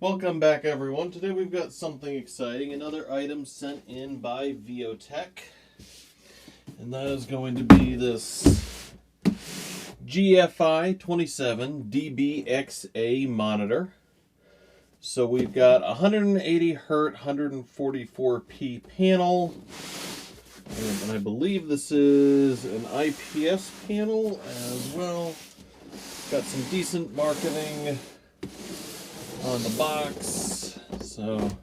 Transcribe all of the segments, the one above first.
Welcome back, everyone. Today we've got something exciting, another item sent in by Viotek, and that is going to be this GFI27DBXA monitor. So we've got 180 Hz, 144p panel, and I believe this is an IPS panel as well. Got some decent marketing on the box, so I'm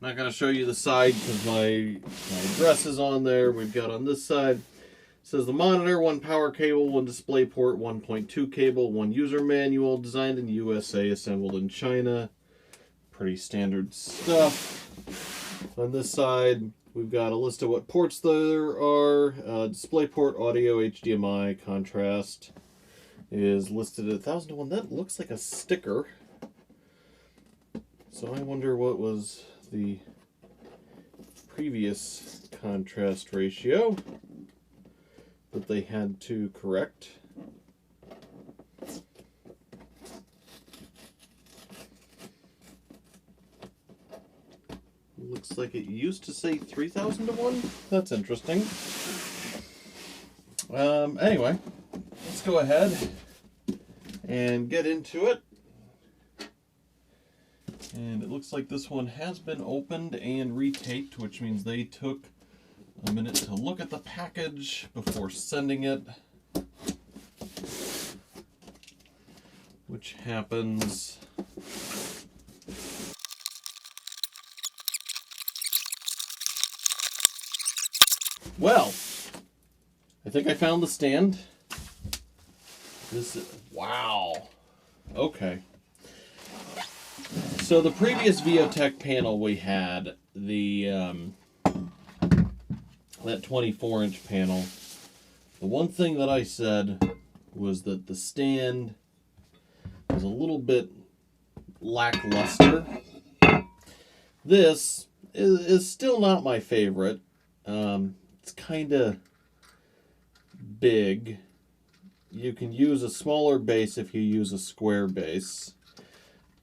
not going to show you the side because my address is on there. We've got on this side, it says the monitor, 1 power cable, 1 display port, 1.2 cable, 1 user manual, designed in the USA, assembled in China. Pretty standard stuff. On this side, we've got a list of what ports there are. Display port, audio, HDMI, contrast is listed at 1000 to 1. That looks like a sticker. So I wonder what was the previous contrast ratio that they had to correct. Looks like it used to say 3000 to 1. That's interesting. Anyway, let's go ahead and get into it. And it looks like this one has been opened and retaped, which means they took a minute to look at the package before sending it, which happens well. I think I found the stand. This is, wow. Okay. So the previous Viotek panel we had, the that 24-inch panel, the one thing that I said was that the stand was a little bit lackluster. This is still not my favorite. It's kind of big. You can use a smaller base if you use a square base.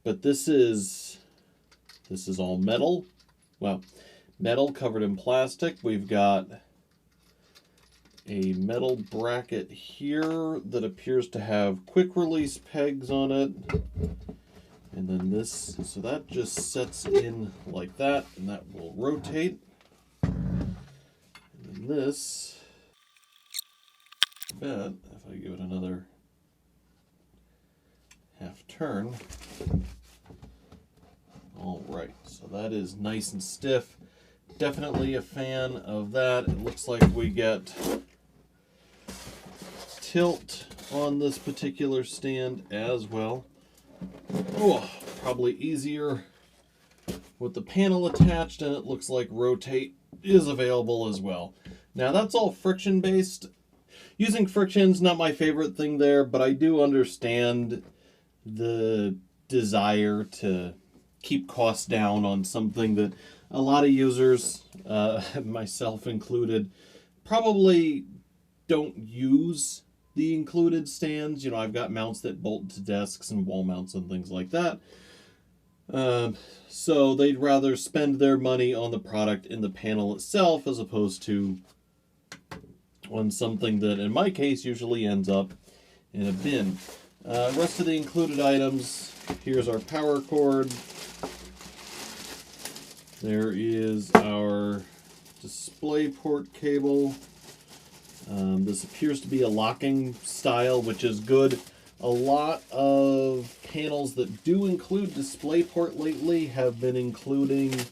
But this is all metal. Well, metal covered in plastic. We've got a metal bracket here that appears to have quick release pegs on it. And then this, so that just sets in like that, and that will rotate. And then this, I bet if I give it another half turn. All right, so that is nice and stiff. Definitely a fan of that. It looks like we get tilt on this particular stand as well. Oh, probably easier with the panel attached, and it looks like rotate is available as well. Now that's all friction based. Using friction's not my favorite thing there, but I do understand the desire to keep costs down on something that a lot of users, myself included, probably don't use the included stands. You know, I've got mounts that bolt to desks and wall mounts and things like that. So they'd rather spend their money on the product in the panel itself as opposed to on something that, in my case, usually ends up in a bin. Rest of the included items, here's our power cord. There is our display port cable. This appears to be a locking style, which is good. A lot of panels that do include display port lately have been including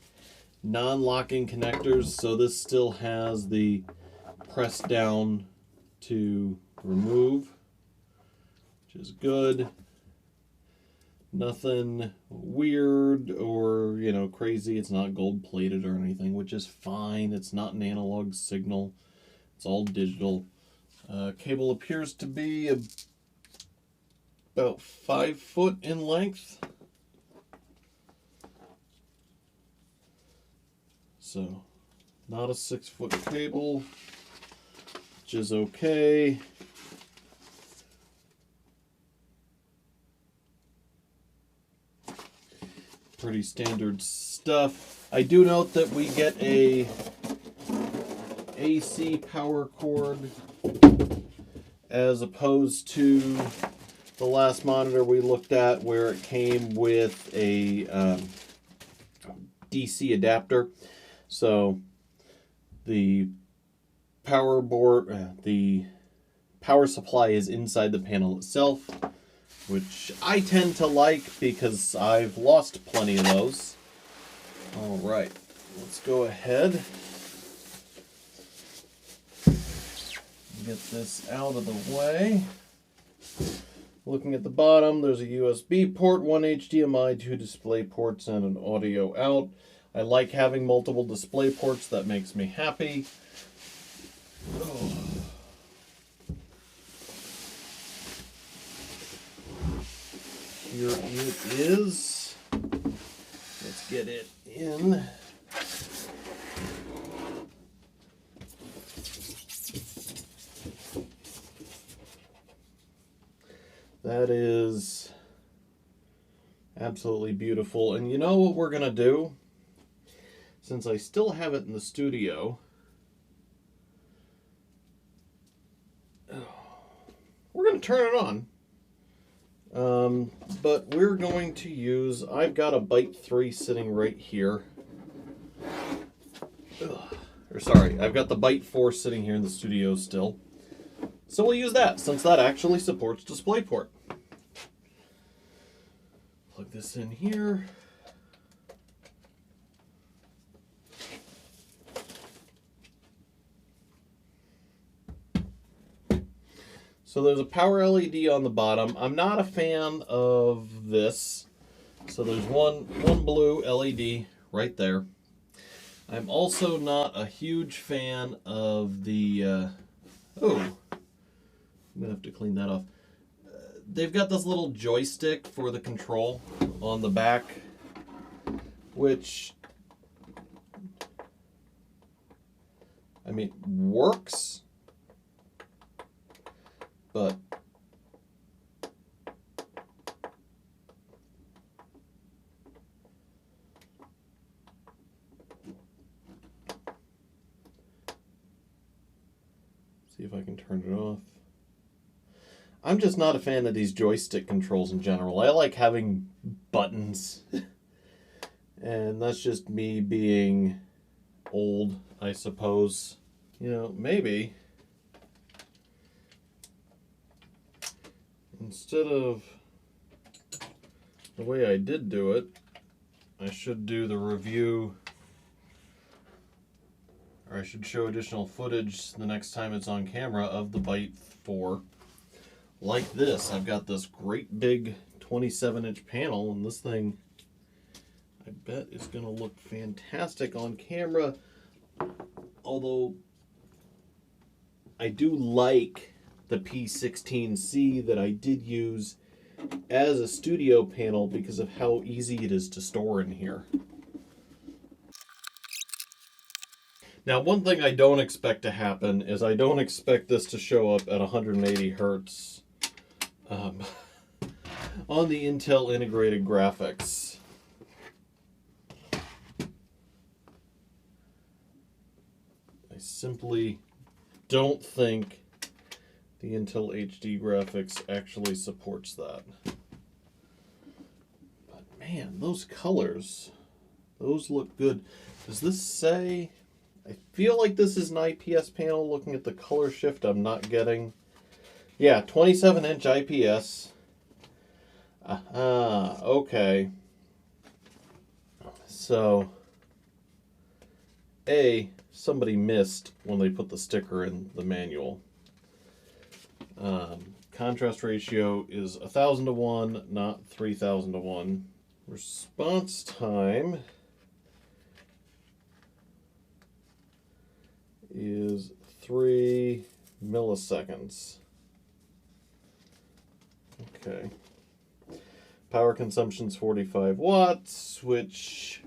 non-locking connectors, so this still has the press down to remove, which is good. Nothing weird or, you know, crazy. It's not gold plated or anything, which is fine. It's not an analog signal. It's all digital. Cable appears to be about 5 foot in length. So, not a 6 foot cable, which is okay. pretty standard stuff. I do note that we get a AC power cord as opposed to the last monitor we looked at where it came with a DC adapter. So the power board, the power supply is inside the panel itself, which I tend to like because I've lost plenty of those. All right, let's go ahead and get this out of the way. Looking at the bottom, there's a USB port, one HDMI, 2 display ports, and an audio out. I like having multiple display ports. That makes me happy. Oh. Here it is. Let's get it in. That is absolutely beautiful. And you know what we're going to do? Since I still have it in the studio, we're going to turn it on. But we're going to use, I've got a Byte 3 sitting right here. Or sorry, I've got the Byte 4 sitting here in the studio still. So we'll use that, since that actually supports DisplayPort. Plug this in here. So there's a power LED on the bottom. I'm not a fan of this. So there's one blue LED right there. I'm also not a huge fan of the... oh, I'm going to have to clean that off. They've got this little joystick for the control on the back, which, I mean, works, but see if I can turn it off. I'm just not a fan of these joystick controls in general. I like having buttons. And that's just me being old, I suppose. You know, maybe instead of the way I did do it, I should do the review, or I should show additional footage the next time it's on camera of the Byte 4. Like this, I've got this great big 27-inch panel, and this thing, I bet it's going to look fantastic on camera. Although, I do like the P16C that I did use as a studio panel because of how easy it is to store in here. Now, one thing I don't expect to happen is I don't expect this to show up at 180 hertz on the Intel integrated graphics. I simply don't think the Intel HD graphics actually supports that. But man, those colors, those look good. Does this say... I feel like this is an IPS panel. Looking at the color shift, I'm not getting... Yeah, 27-inch IPS. Okay. So, somebody missed when they put the sticker in the manual. Contrast ratio is 1,000 to 1, not 3,000 to 1. Response time is 3 milliseconds. Okay. Power consumption's 45 watts, which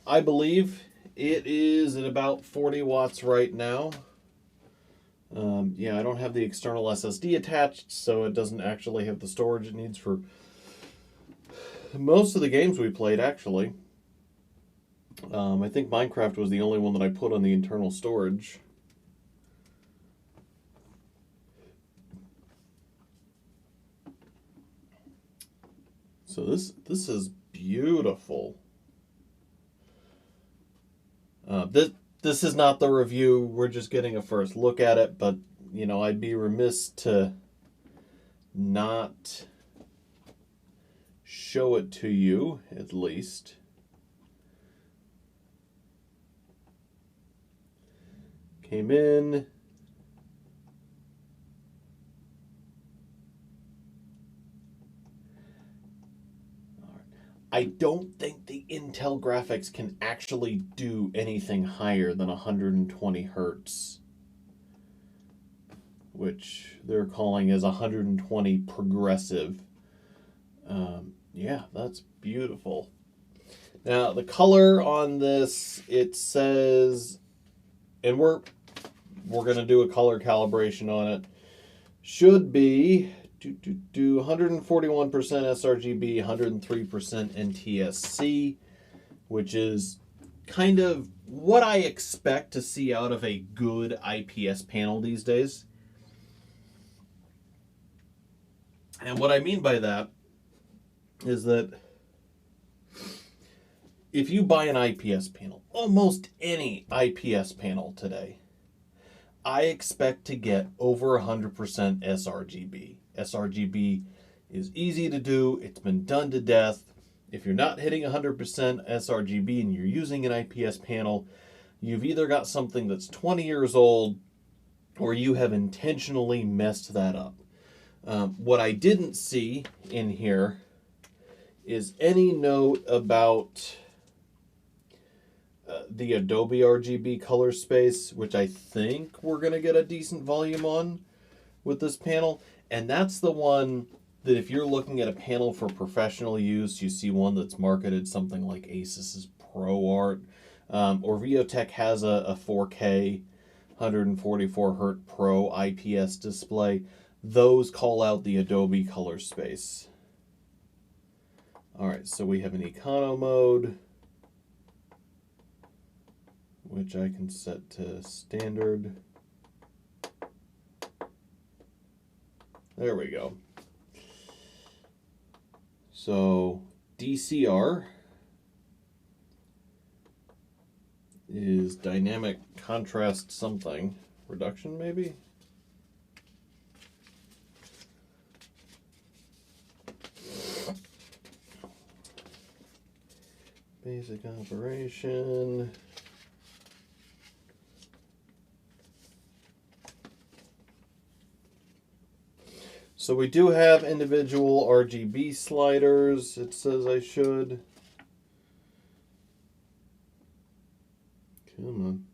I believe it is at about 40 watts right now. Yeah, I don't have the external SSD attached, so it doesn't actually have the storage it needs for most of the games we played, actually. I think Minecraft was the only one that I put on the internal storage. So this is beautiful. This is not the review. We're just getting a first look at it, but you know, I'd be remiss to not show it to you, at least. Came in. I don't think the Intel graphics can actually do anything higher than 120 hertz, which they're calling as 120 progressive. Yeah, that's beautiful. Now, the color on this, it says, and we're going to do a color calibration on it, should be 141% sRGB, 103% NTSC, which is kind of what I expect to see out of a good IPS panel these days. And what I mean by that is that if you buy an IPS panel, almost any IPS panel today, I expect to get over 100% sRGB. sRGB is easy to do. It's been done to death. If you're not hitting 100% sRGB and you're using an IPS panel, you've either got something that's 20 years old or you have intentionally messed that up. What I didn't see in here is any note about the Adobe RGB color space, which I think we're going to get a decent volume on with this panel. And that's the one that if you're looking at a panel for professional use, you see one that's marketed something like Asus's ProArt, or Viotek has a 4K 144 Hz Pro IPS display. Those call out the Adobe color space. All right, so we have an econo mode, which I can set to standard. There we go. So DCR is dynamic contrast something. Reduction, maybe? Basic operation. So we do have individual RGB sliders. It says I should. Come on.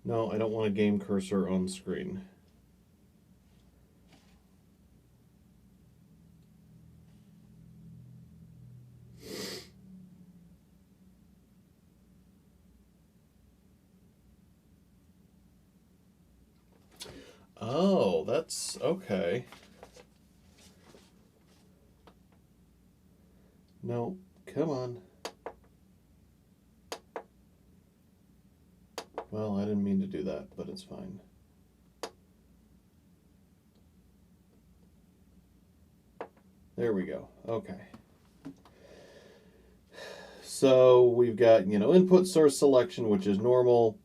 No, I don't want a game cursor on screen. Oh, that's okay. No, come on. Well, I didn't mean to do that, but it's fine. There we go. Okay. So we've got, input source selection, which is normal.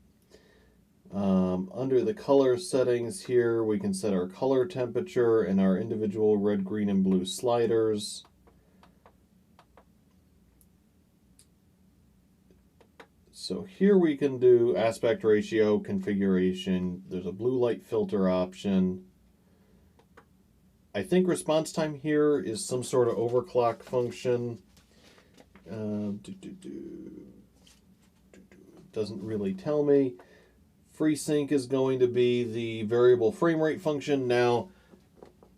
Under the color settings here, we can set our color temperature and our individual red, green, and blue sliders. So here we can do aspect ratio configuration. There's a blue light filter option. I think response time here is some sort of overclock function. Doesn't really tell me. FreeSync is going to be the variable frame rate function. Now,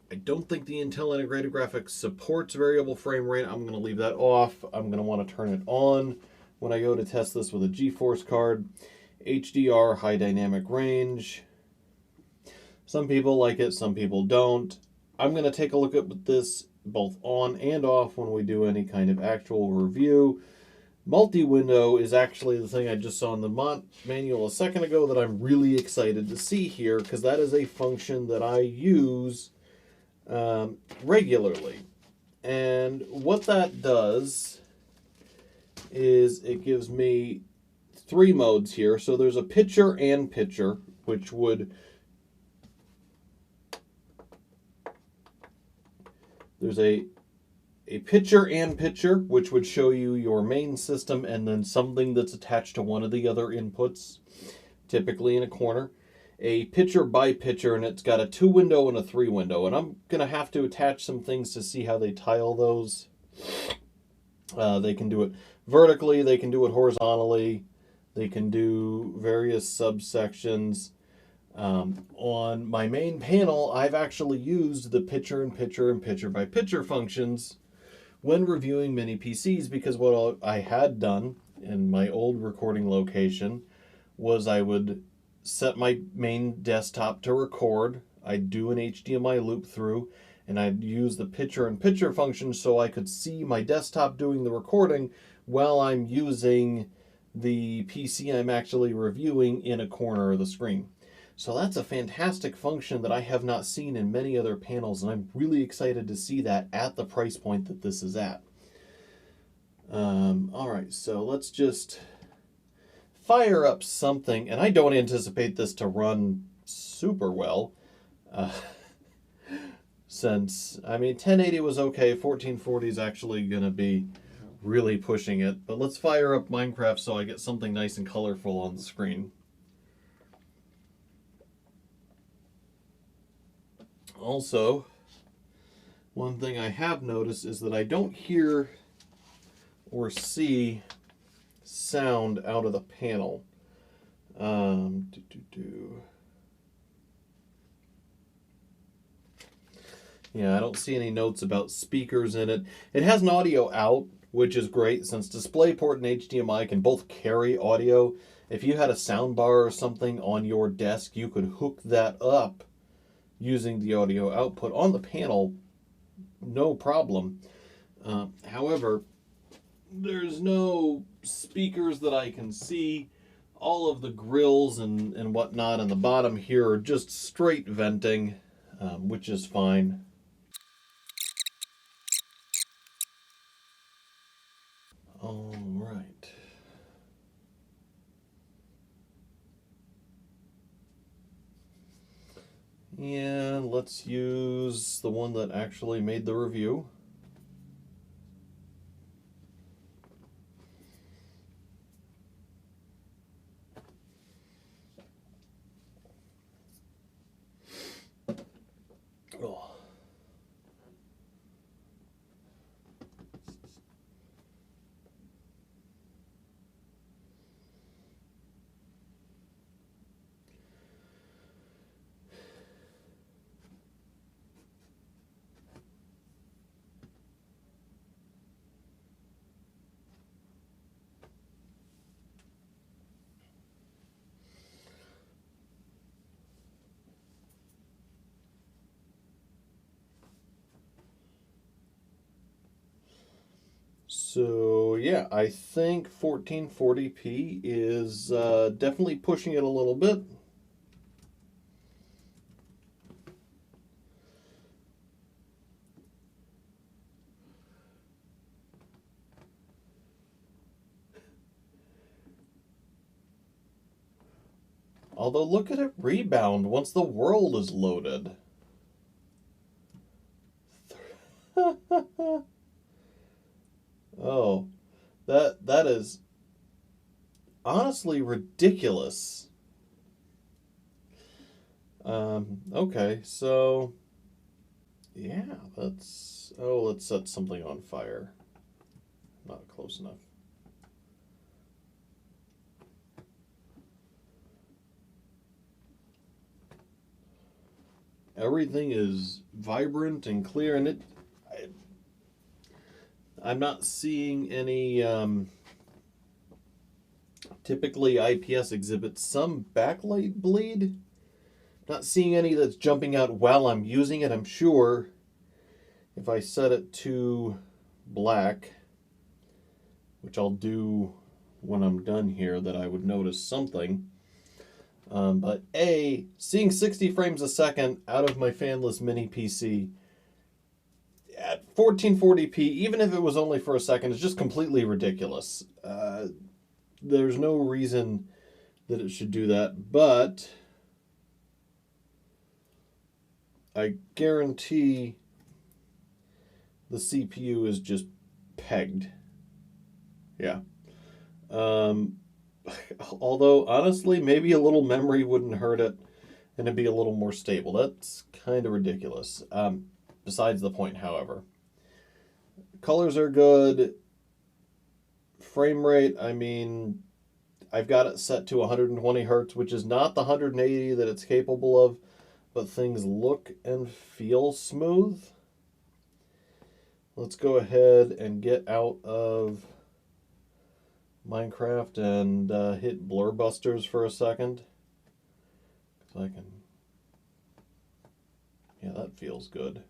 I don't think the Intel Integrated Graphics supports variable frame rate. I'm going to leave that off. I'm going to want to turn it on when I go to test this with a GeForce card. HDR, high dynamic range. Some people like it, some people don't. I'm going to take a look at this both on and off when we do any kind of actual review. Multi-window is actually the thing I just saw in the manual a second ago that I'm really excited to see here, because that is a function that I use regularly. And what that does is it gives me 3 modes here. So there's a picture and picture, which would... There's a picture and picture, which would show you your main system and then something that's attached to one of the other inputs, typically in a corner. A picture by picture, and it's got a 2 window and a 3 window. And I'm going to have to attach some things to see how they tile those. They can do it vertically, they can do it horizontally, they can do various subsections. On my main panel, I've actually used the picture and picture and picture by picture functions when reviewing mini PCs, because what I had done in my old recording location was I would set my main desktop to record, I'd do an HDMI loop through, and I'd use the picture and picture function so I could see my desktop doing the recording while I'm using the PC I'm actually reviewing in a corner of the screen. So that's a fantastic function that I have not seen in many other panels, and I'm really excited to see that at the price point that this is at. All right, so let's just fire up something, and I don't anticipate this to run super well, since, I mean, 1080 was okay, 1440 is actually going to be really pushing it, but let's fire up Minecraft so I get something nice and colorful on the screen. Also, one thing I have noticed is that I don't hear or see sound out of the panel. Yeah, I don't see any notes about speakers in it. It has an audio out, which is great, since DisplayPort and HDMI can both carry audio. If you had a soundbar or something on your desk, you could hook that up using the audio output on the panel, no problem. However, there's no speakers that I can see. All of the grills and whatnot on the bottom here are just straight venting, which is fine. All right. And let's use the one that actually made the review. Oh. So yeah, I think 1440p is definitely pushing it a little bit. Although look at it rebound once the world is loaded. Oh, that is honestly ridiculous. Okay, so yeah, let's set something on fire. Not close enough. Everything is vibrant and clear, and I'm not seeing any, typically IPS exhibits some backlight bleed. Not seeing any that's jumping out while I'm using it. I'm sure if I set it to black, which I'll do when I'm done here, that I would notice something. But seeing 60 frames a second out of my fanless mini PC at 1440p, even if it was only for a second, is just completely ridiculous. There's no reason that it should do that, but I guarantee the CPU is just pegged. Yeah. Although, honestly, maybe a little memory wouldn't hurt it, and it'd be a little more stable. That's kind of ridiculous. Besides the point, however. Colors are good. Frame rate, I mean, I've got it set to 120 hertz, which is not the 180 that it's capable of, but things look and feel smooth. Let's go ahead and get out of Minecraft and hit Blur Busters for a second. So I can... Yeah, that feels good.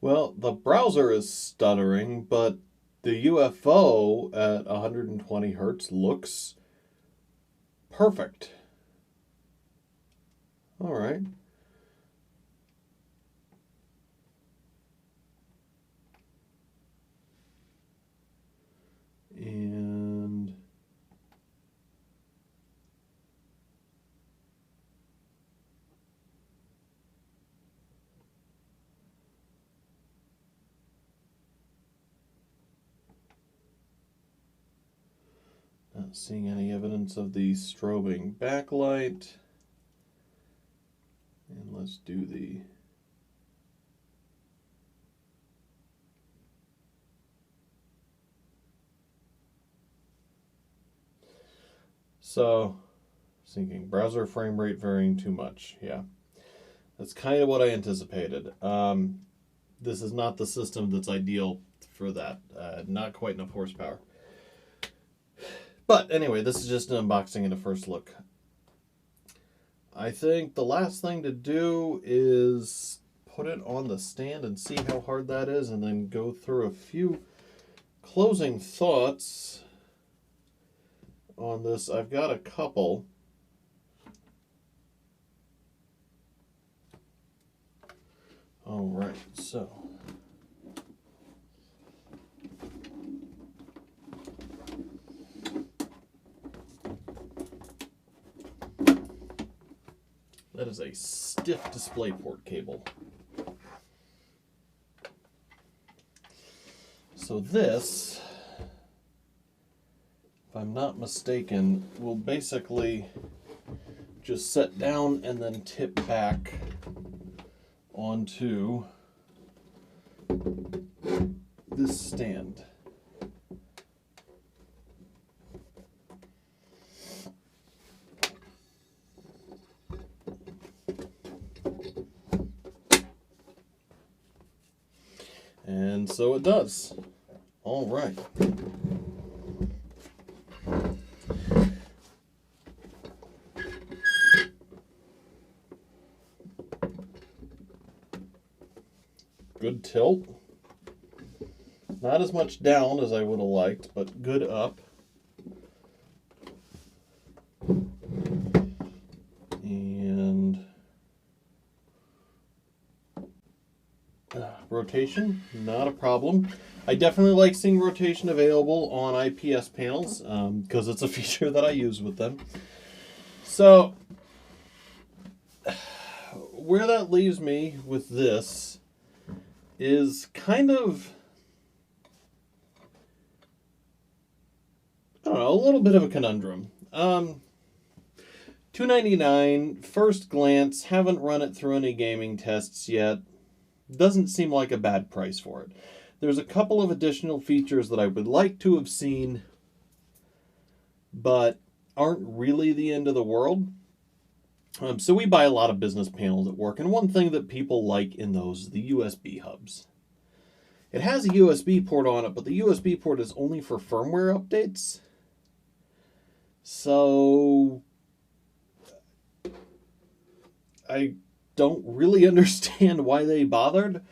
Well, the browser is stuttering, but the UFO at 120 hertz looks perfect. All right. And not seeing any evidence of the strobing backlight. And let's do the... So, thinking browser frame rate varying too much. Yeah, that's kind of what I anticipated. This is not the system that's ideal for that. Not quite enough horsepower. But anyway, this is just an unboxing and a first look. I think the last thing to do is put it on the stand and see how hard that is, and then go through a few closing thoughts on this. I've got a couple. All right, so that is a stiff DisplayPort cable. So this, if I'm not mistaken, will basically just set down and then tip back onto this stand. And so it does. All right. Good tilt. Not as much down as I would have liked, but good up. And rotation, not a problem. I definitely like seeing rotation available on IPS panels because it's a feature that I use with them. So where that leaves me with this is kind of, I don't know, a little bit of a conundrum. $299, first glance, haven't run it through any gaming tests yet. doesn't seem like a bad price for it. There's a couple of additional features that I would like to have seen, but aren't really the end of the world. So we buy a lot of business panels at work, and one thing that people like in those is the USB hubs. It has a USB port on it, but the USB port is only for firmware updates. So I don't really understand why they bothered.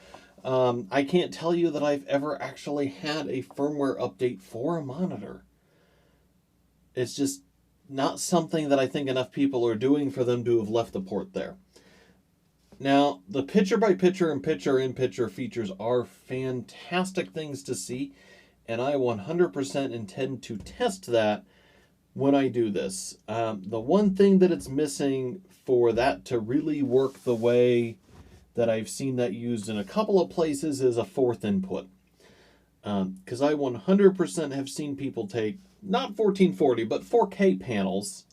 I can't tell you that I've ever actually had a firmware update for a monitor. It's just not something that I think enough people are doing for them to have left the port there. Now, the picture-by-picture and picture-in-picture features are fantastic things to see, and I 100% intend to test that when I do this. The one thing that it's missing for that to really work the way that I've seen that used in a couple of places is a fourth input. Because I 100% have seen people take, not 1440, but 4K panels,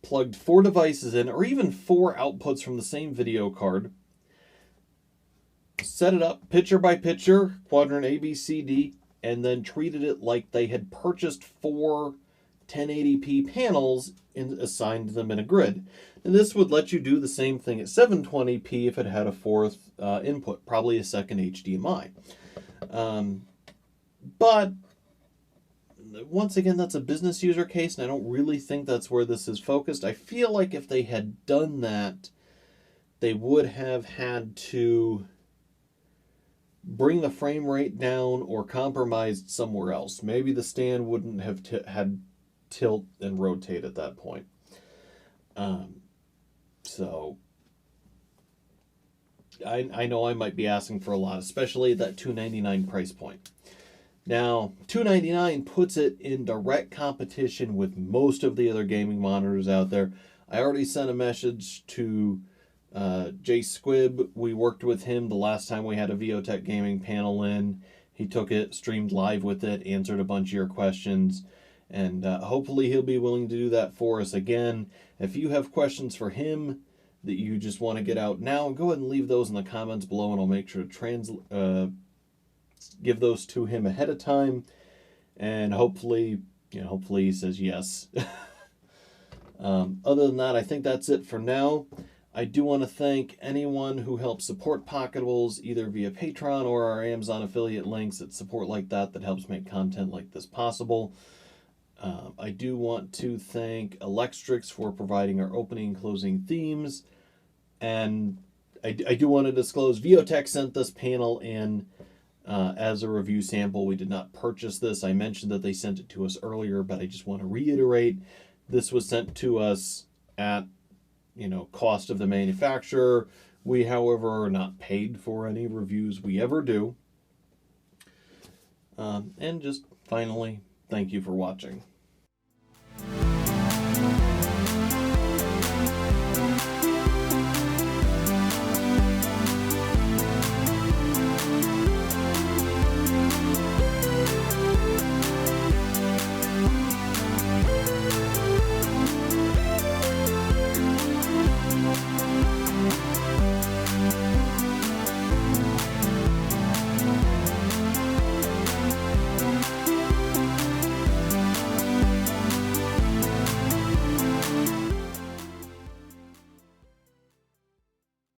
plugged 4 devices in, or even 4 outputs from the same video card, set it up picture by picture, quadrant A, B, C, D, and then treated it like they had purchased 4 1080p panels and assigned them in a grid. And this would let you do the same thing at 720p if it had a fourth input, probably a second HDMI. But once again, that's a business user case, and I don't really think that's where this is focused. I feel like if they had done that, they would have had to bring the frame rate down or compromised somewhere else. Maybe the stand wouldn't have had tilt and rotate at that point. So I know I might be asking for a lot, especially at that $299 price point. Now, $299 puts it in direct competition with most of the other gaming monitors out there. I already sent a message to Jay Squibb. We worked with him the last time we had a Viotek gaming panel in. He took it, streamed live with it, answered a bunch of your questions, and hopefully he'll be willing to do that for us again. If you have questions for him that you just want to get out now, go ahead and leave those in the comments below, and I'll make sure to give those to him ahead of time, and hopefully he says yes. Other than that, I think that's it for now. I do want to thank anyone who helps support Pocketables, either via Patreon or our Amazon affiliate links. It's support like that that helps make content like this possible. I do want to thank Electrix for providing our opening and closing themes, and I do want to disclose Viotek sent this panel in as a review sample. We did not purchase this. I mentioned that they sent it to us earlier, but I just want to reiterate, this was sent to us at, cost of the manufacturer. We, however, are not paid for any reviews we ever do. And just finally, thank you for watching.